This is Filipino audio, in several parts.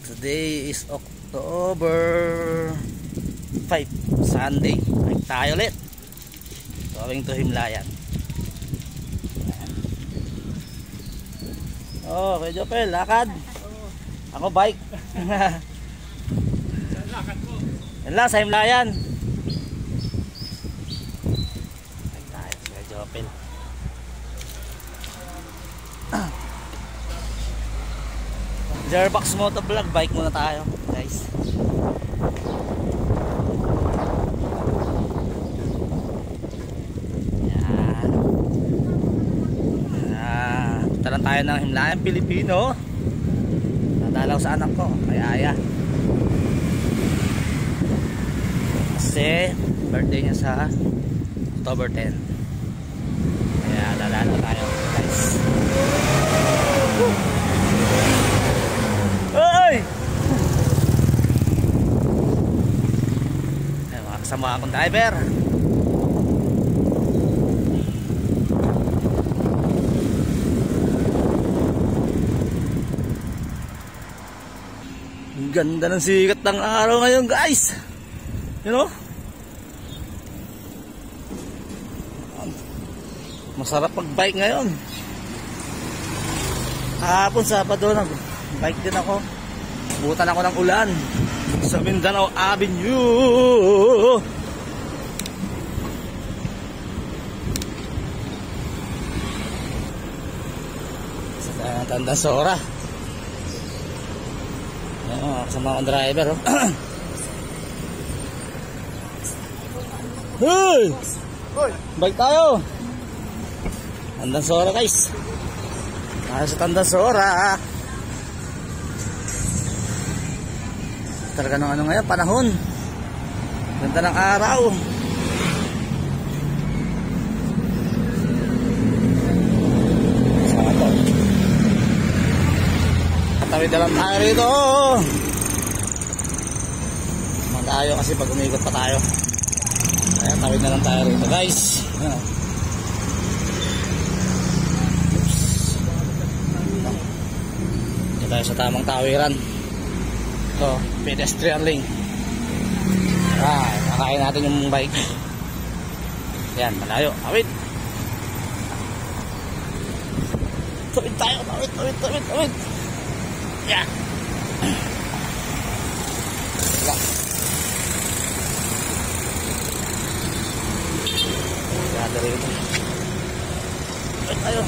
Today is October 5, Sunday. Bike tayo ulit. Going to Himlayan. Oh, Kuya Jopel, lakad. Ako bike. Yan lang sa Himlayan. Bike tayo, Kuya Jopel. Jarbox Motovlog, bike muna tayo, guys. Yan. Punta lang tayo ng Himlayan, Pilipino. Nadalaw sa anak ko, kay Aya. Kasi birthday niya sa October 10. Kaya lalala tayo, guys. Hoy! Ay, mga kasama akong driver. Ang ganda ng sikat ng araw ngayon, guys. You know? Masarap mag-bike ngayon. Kahapon Sabado nag-bike din ako. Butan ako ng ulan sa Mindanao Avenue. Sa Tandasora. Kasama akong driver. Hey! Bike tayo. Tandasora, guys. Tayo sa Tandasora. Talaga ng ano ngayon, panahon. Ganda ng araw. Saan ito? Katawid na lang tayo rito. Malayo kasi pag umikot pa tayo. Kaya tawid na lang tayo rito, guys. Dito tayo sa tamang tawiran. Ito, pedestrian lane. Nakain natin yung bike. Yan, malayo. Tawid. Tawid tayo. Tawid. Yan. Gada rin ito. Tawid tayo.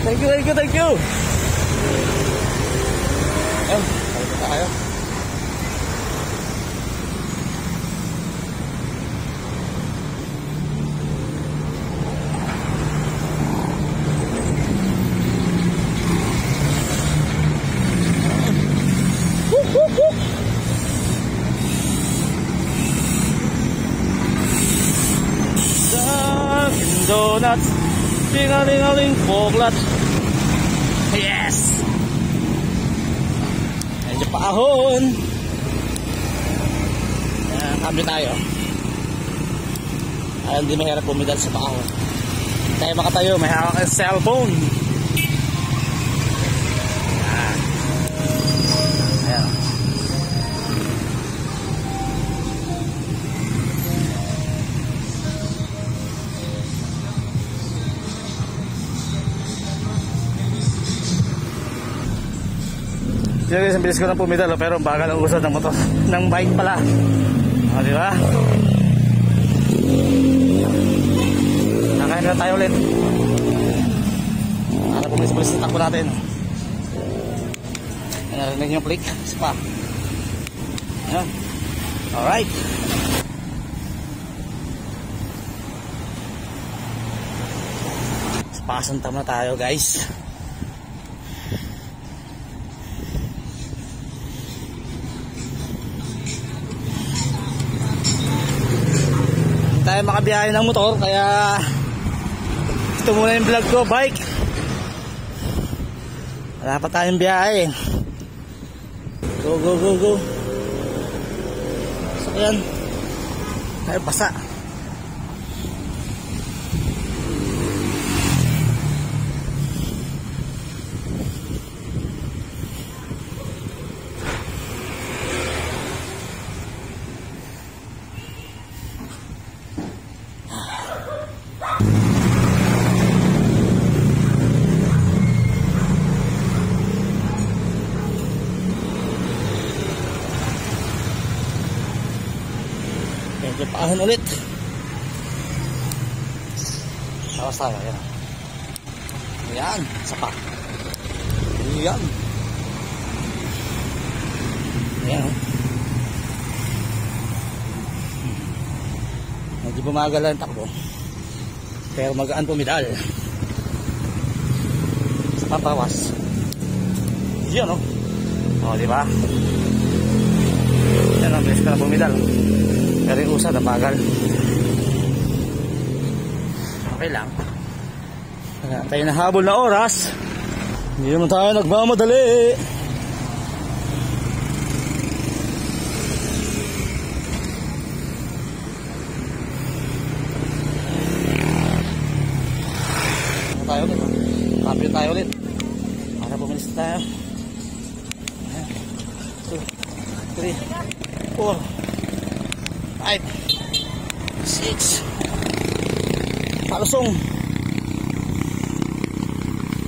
Thank you. Ayun, tawid tayo. Dunkin' Donuts, tingaling-aling poklat. Yes! Medyo paahon. Kami tayo. Ayaw, hindi mahirap pumidal sa paahon. Tayo makatayo, may hawak ang cellphone. Ayan. Sige guys, ang bilis ko na pumidal, pero bagal ang usad ng motor, ng bike pala. Di ba? Nakain na tayo ulit. Para pumilis-pulis na takbo natin. Narinig yung click, spa. Ayan. Alright. Spasan tam na tayo, guys. Tayo makabiyahe ng motor, kaya ito muna yung vlog ko, bike. Wala pa tayong biyahe. Go. So yan, tayo basa. Paahon ulit. Tawas tayo. Ayan. Ayan. Sapa. Ayan. Ayan. Medyo bumagal lang takbo. Pero magaan pumidal. Sa pampawas. Yun, no? O, diba? Yan ang bilis ka na pumidal. Pero yung usa, nabagal. Okay lang. Kaya tayo nahabol na oras. Hindi naman tayo nagmamadali. Tayo ulit. Cambio tayo ulit. Para bumilis tayo. 2, 3, 4, 5, 6. Palusong.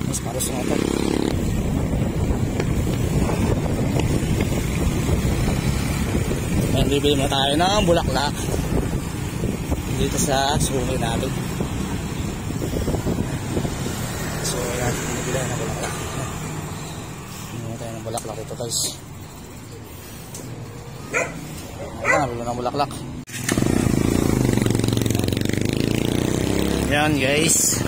Mas palusong ito. Ngayon bibili mo tayo ng bulaklak dito sa sungay natin. So yan, bibili tayo ng bulaklak. Bibili tayo ng bulaklak ito guys. Ayan, bibili ng bulaklak. Yan guys,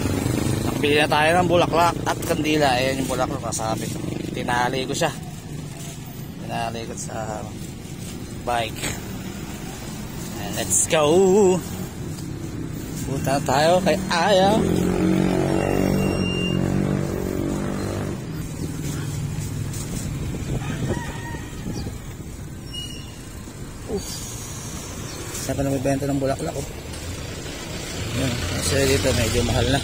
nakabili na tayo ng bulaklak at kandila. Ayan yung bulaklak, nasabit. Tinali ko siya. Tinali ko sa bike. And let's go. Punta tayo kay Aya. Saan ka na may benta ng bulaklak oh. Yun, kasi dito medyo mahal na.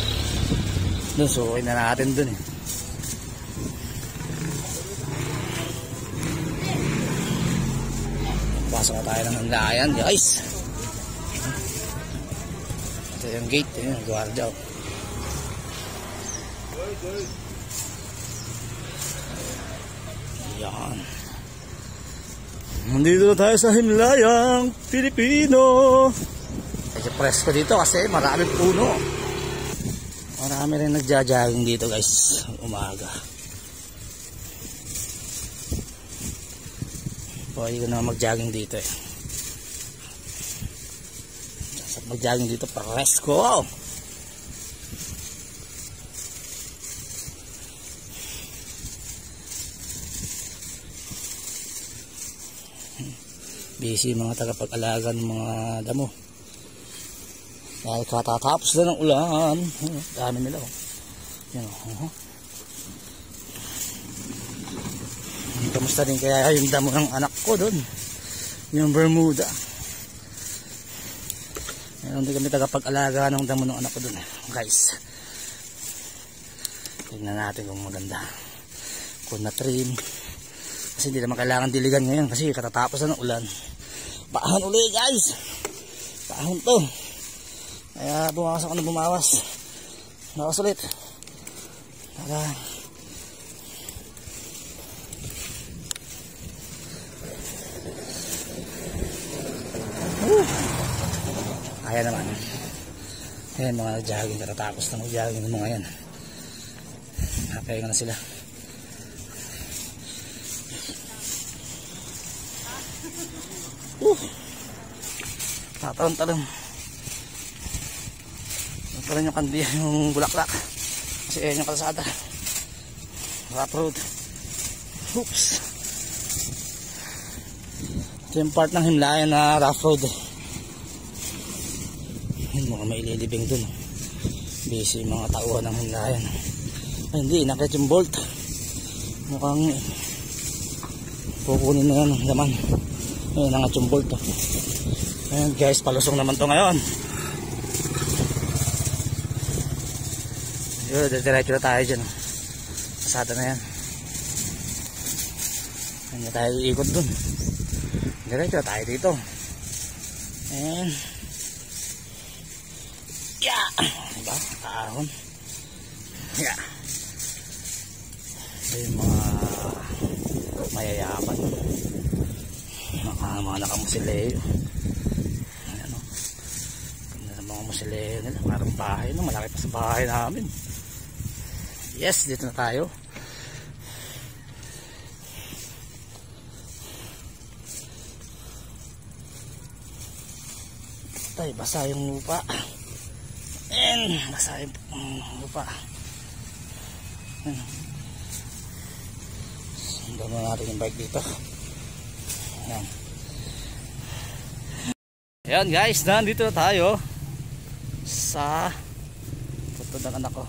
Doon, sukin na natin doon eh. Pasok na tayo ng handayan guys. Ito yung gate, yun yung guardia oh. Yan. Nandito na tayo sa Himlayang Pilipino. Medyo presko dito kasi maraming puno. Marami rin nagja-jogging dito guys umaga. Pwede ko na mag-jogging dito eh. Sa mag-jogging dito presko. Busy mga tagapag-alaga ng mga damo. Dahil katatapos na ng ulan. Dami nila oh. Yan oh. Kamusta din kaya yung damo ng anak ko doon. Yung Bermuda. Meron din kami tagapag-alaga ng damo ng anak ko doon guys. Tingnan natin kung maganda. Kung na-trim. Kasi hindi naman kailangan diligan ngayon kasi katatapos na ng ulan. Paahon ulit guys. Paahon to. Kaya bumawas ako na bumawas. Bawas ulit. Para kaya naman. Ayan mga jogging. Katatapos na mag-jogging ng mga yan. Napahinga na sila. Tatalon-talon. Tatalon yung kandiya, yung bulaklak. Kasi ayan yung kalsada. Rough road. Oops. Ito yung part ng Himlayan na rough road. Yun, mukhang may ililibing dun. Busy yung mga tauhan ng Himlayan. Ay, hindi, nakit yung bolt. Mukhang kukunin na yan ang laman. Ayun, nangat yung bolt. Ayan guys, palusong naman to ngayon. Yun, diretso na tayo dyan. Pasada na yan. Hindi na tayo iikot dun. Diretso na tayo dito. Ayan. Yeah! Diba? Kahon. Yeah. Ito yung mga mayayaman. Mga nakamusileo. Ayan o. musileo nila, parang bahay na, malaki pa sa bahay namin. Yes, dito na tayo. Tay, basa yung lupa. And basa yung lupa. Sundan na natin yung bike dito. Ayan. Ayan guys, nandito na tayo sa tutod ng anak ko.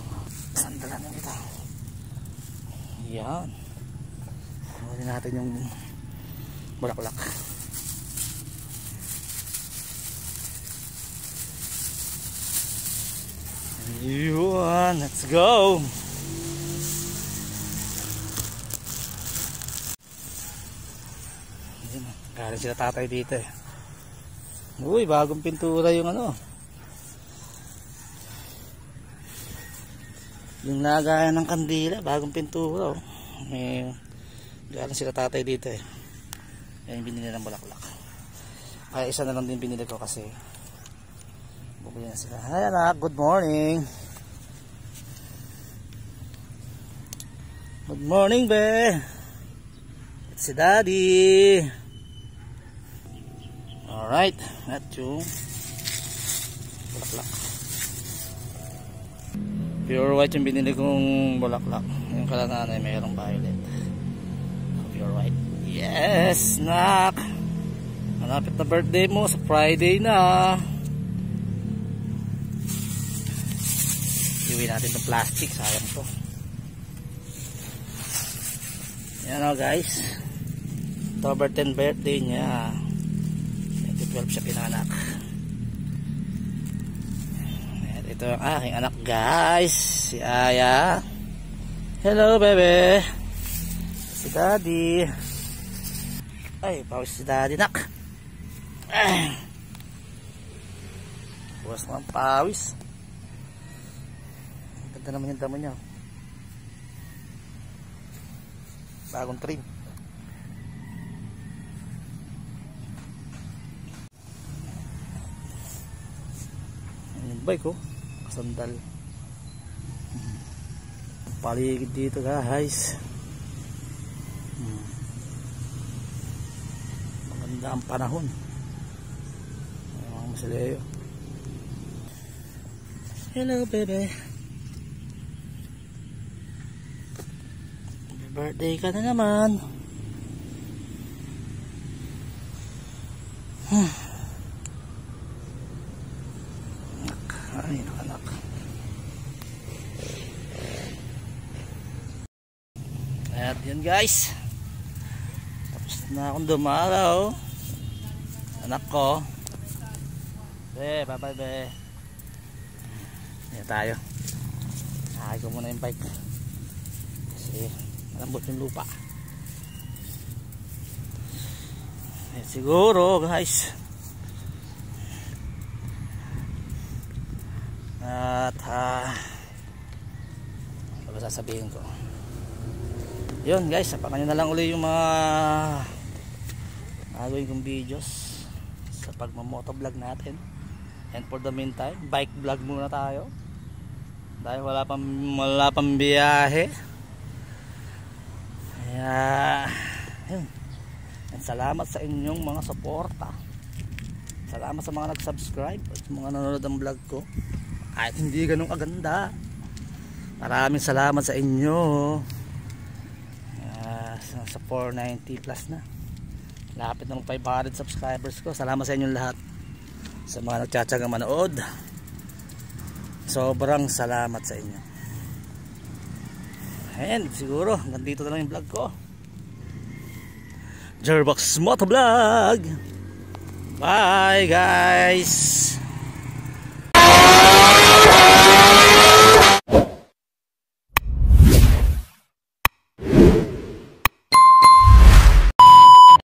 Sandalan na ito. Ayan. Huwag natin yung bulaklak. Ayan, let's go. Ayan, galing sila tatay dito eh. Uy, bagong pintura yung ano. Yung lagayan ng kandila, bagong pintura oh. May galing sila tatay dito eh. Yan yung binili ng bulaklak. Kaya isa na lang din binili ko kasi bumili na sila. Hi anak, good morning. Good morning be. It's si daddy. Alright, at yung bulaklak. Pure white yung binili kong bulaklak. Yung kalananay mayroong violet. Pure white. Yes, nak. Malapit na birthday mo sa Friday na. Iwi natin ng plastic, sayang to. Yan o guys, October 10 birthday niya. 2012 siya pinanganak. At ito ang aking anak guys, si Aya. Hello bebe. Si daddy. Ay, pawis si daddy nak. Buwas mo ang pawis. Ganda naman yung damo niya. Bagong trim. Yung bike oh, kasandal. Paligid dito guys. Maganda ang panahon. Mga masileo. Hello baby. Birthday ka na naman. Ay, anak. At yun guys. Tapos na akong dumalaw. Anak ko. Be, bye bye be. Yan tayo. Nakay ko muna yung bike. Kasi malambot yung lupa. Eh, siguro guys. At ano ba sasabihin ko? Yun guys, abangan nyo na lang uli yung mga gagawin kong videos sa pagmamotovlog natin. And for the meantime, bike vlog muna tayo dahil wala pang biyahe. Kaya yun. And salamat sa inyong mga suporta. Salamat sa mga nag-subscribe at mga nanonood ng vlog ko kahit hindi ganun kaganda. Maraming salamat sa inyo. Sa 490 plus na, lapit ng 500 subscribers ko. Salamat sa inyong lahat, sa mga nagtsatsagang manood. Sobrang salamat sa inyo. And siguro hanggang dito na lang yung vlog ko. Jerbox Motovlog. Bye guys.